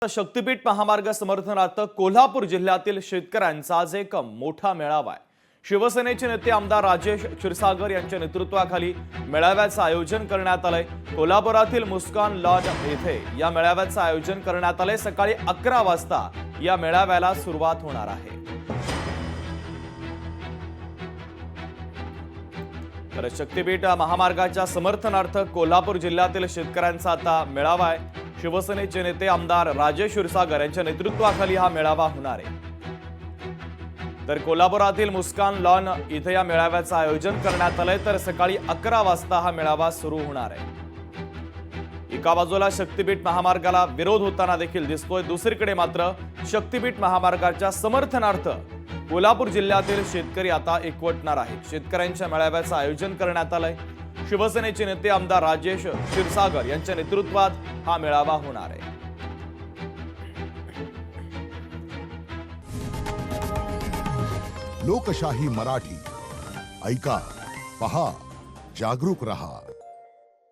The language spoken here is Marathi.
शक्तीपीठ महामार्ग समर्थनार्थ कोल्हापूर जिल्ह्यातील शेतकऱ्यांचा आज एक मोठा मेळावा आहे। शिवसेनेचे नेते आमदार राजेश क्षीरसागर यांच्या नेतृत्वाखाली मेळाव्याचं आयोजन करण्यात आलंय। कोल्हापुरातील मुस्कान लॉज येथे या मेळाव्याचं आयोजन करण्यात आलंय। सकाळी 11 वाजता या मेळाव्याला सुरुवात होणार आहे। तर शक्तीपीठ महामार्गाच्या समर्थनार्थ कोल्हापूर जिल्ह्यातील शेतकऱ्यांचा आता मेळावा आहे। शिवसेनेचे नेते आमदार राजेश क्षीरसागर यांच्या नेतृत्वाखाली हा मेळावा होणार आहे। तर कोल्हापुरातील मुस्कान लॉन इथे या मेळाव्याचं आयोजन करण्यात आलंय। तर सकाळी 11 वाजता हा मेळावा सुरू होणार आहे। एका बाजूला शक्तीपीठ महामार्गाला विरोध होताना देखील दिसतोय, दुसरीकडे मात्र शक्तीपीठ महामार्गाच्या समर्थनार्थ कोल्हापूर जिल्ह्यातील शेतकरी आता एकवटणार आहेत। शेतकऱ्यांच्या मेळाव्याचं आयोजन करण्यात आलंय। शिवसेनेचे नेते आमदार राजेश क्षीरसागर यांच्या नेतृत्वात हा मेळावा होणार आहे। लोकशाही मराठी ऐका, पहा, जागरूक रहा।